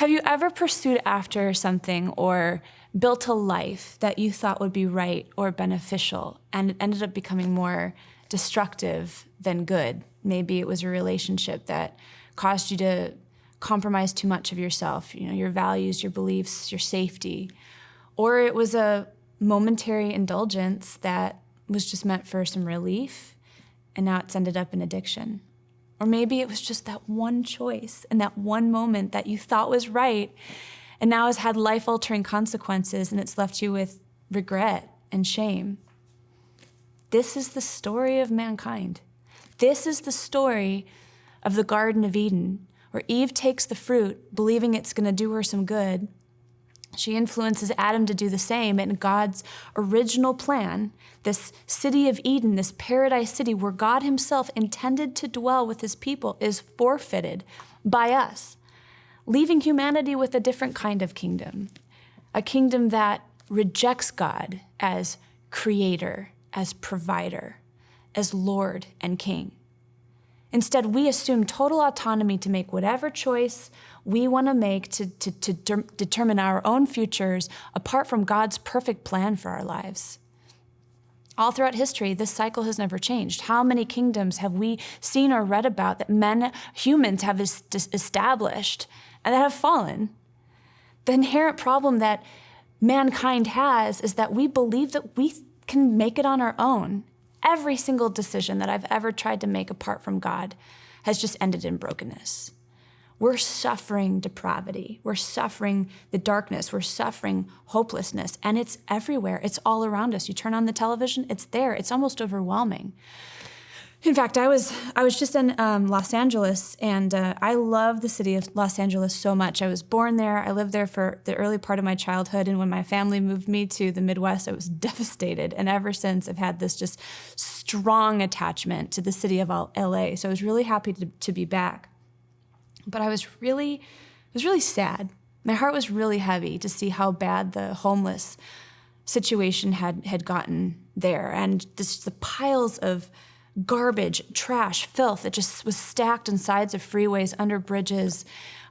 Have you ever pursued after something or built a life that you thought would be right or beneficial, and it ended up becoming more destructive than good? Maybe it was a relationship that caused you to compromise too much of yourself, your values, your beliefs, your safety. Or it was a momentary indulgence that was just meant for some relief, and now it's ended up in addiction. Or maybe it was just that one choice and that one moment that you thought was right, and now has had life-altering consequences, and it's left you with regret and shame. This is the story of mankind. This is the story of the Garden of Eden, where Eve takes the fruit, believing it's going to do her some good. She influences Adam to do the same, and God's original plan, this city of Eden, this paradise city where God himself intended to dwell with his people, is forfeited by us, leaving humanity with a different kind of kingdom, a kingdom that rejects God as creator, as provider, as Lord and King. Instead, we assume total autonomy to make whatever choice we want to make to determine our own futures apart from God's perfect plan for our lives. All throughout history, this cycle has never changed. How many kingdoms have we seen or read about that humans have established and that have fallen? The inherent problem that mankind has is that we believe that we can make it on our own. Every single decision that I've ever tried to make apart from God has just ended in brokenness. We're suffering depravity. We're suffering the darkness. We're suffering hopelessness. And it's everywhere. It's all around us. You turn on the television, it's there. It's almost overwhelming. In fact, I was just in Los Angeles, and I love the city of Los Angeles so much. I was born there. I lived there for the early part of my childhood, and when my family moved me to the Midwest, I was devastated. And ever since, I've had this just strong attachment to the city of LA. So I was really happy to be back. But I was really sad. My heart was really heavy to see how bad the homeless situation had gotten there, and the piles of garbage, trash, filth that just was stacked on sides of freeways, under bridges,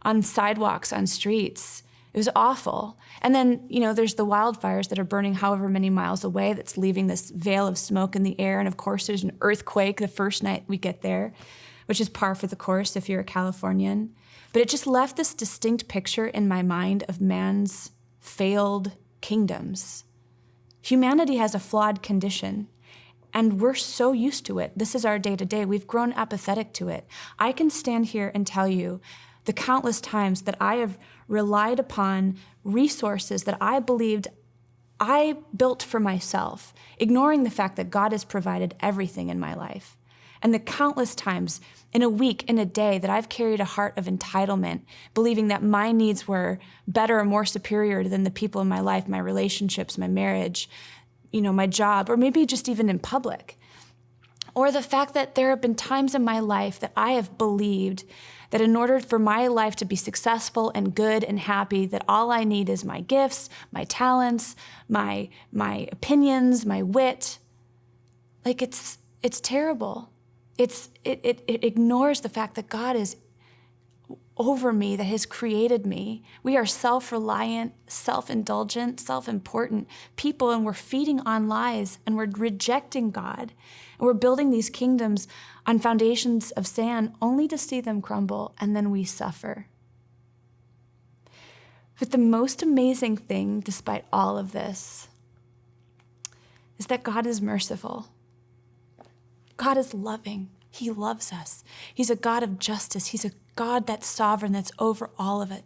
on sidewalks, on streets. It was awful. And then, there's the wildfires that are burning however many miles away that's leaving this veil of smoke in the air. And of course, there's an earthquake the first night we get there, which is par for the course if you're a Californian. But it just left this distinct picture in my mind of man's failed kingdoms. Humanity has a flawed condition, and we're so used to it. This is our day-to-day. We've grown apathetic to it. I can stand here and tell you the countless times that I have relied upon resources that I believed I built for myself, ignoring the fact that God has provided everything in my life. And the countless times in a week, in a day, that I've carried a heart of entitlement, believing that my needs were better or more superior than the people in my life, my relationships, my marriage, my job, or maybe just even in public. Or the fact that there have been times in my life that I have believed that in order for my life to be successful and good and happy, that all I need is my gifts, my talents, my opinions, my wit. Like it's terrible. It ignores the fact that God is over me, that has created me. We are self-reliant, self-indulgent, self-important people, and we're feeding on lies, and we're rejecting God. And we're building these kingdoms on foundations of sand only to see them crumble, and then we suffer. But the most amazing thing, despite all of this, is that God is merciful. God is loving. He loves us. He's a God of justice. He's a God that's sovereign, that's over all of it.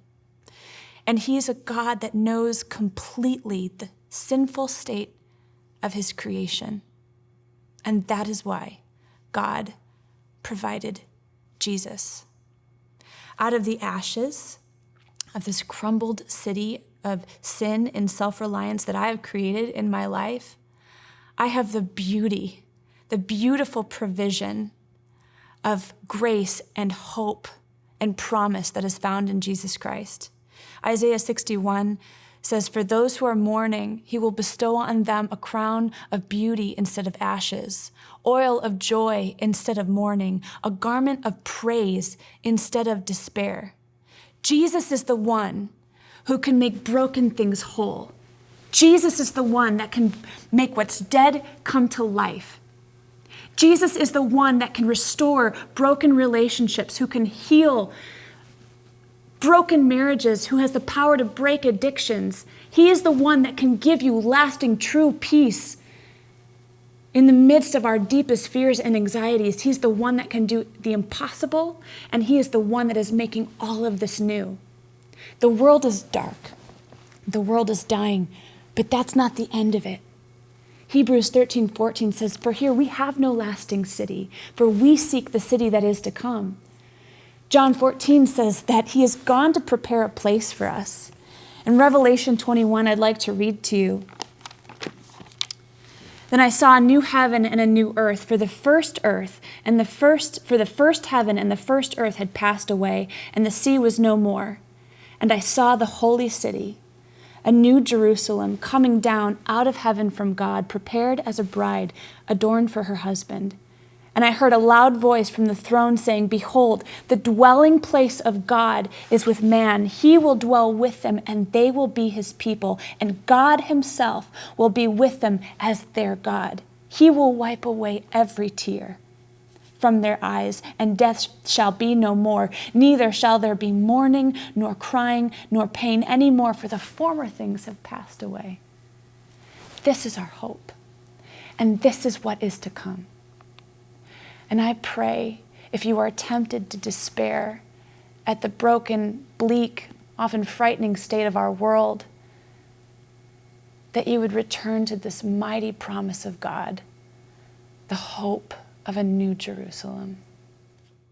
And he's a God that knows completely the sinful state of his creation. And that is why God provided Jesus. Out of the ashes of this crumbled city of sin and self-reliance that I have created in my life, I have the beautiful provision of grace and hope and promise that is found in Jesus Christ. Isaiah 61 says, "For those who are mourning, he will bestow on them a crown of beauty instead of ashes, oil of joy instead of mourning, a garment of praise instead of despair. Jesus is the one who can make broken things whole. Jesus is the one that can make what's dead come to life. Jesus is the one that can restore broken relationships, who can heal broken marriages, who has the power to break addictions. He is the one that can give you lasting, true peace in the midst of our deepest fears and anxieties. He's the one that can do the impossible, and he is the one that is making all of this new. The world is dark. The world is dying, but that's not the end of it. Hebrews 13:14 says, "For here we have no lasting city, for we seek the city that is to come." John 14 says that he has gone to prepare a place for us. In Revelation 21, I'd like to read to you. "Then I saw a new heaven and a new earth, for the first heaven and the first earth had passed away, and the sea was no more. And I saw the holy city, a new Jerusalem, coming down out of heaven from God, prepared as a bride adorned for her husband. And I heard a loud voice from the throne saying, 'Behold, the dwelling place of God is with man. He will dwell with them, and they will be his people. And God himself will be with them as their God. He will wipe away every tear from their eyes, and death shall be no more. Neither shall there be mourning, nor crying, nor pain any more, for the former things have passed away.'" This is our hope, and this is what is to come. And I pray, if you are tempted to despair at the broken, bleak, often frightening state of our world, that you would return to this mighty promise of God, the hope of a new Jerusalem.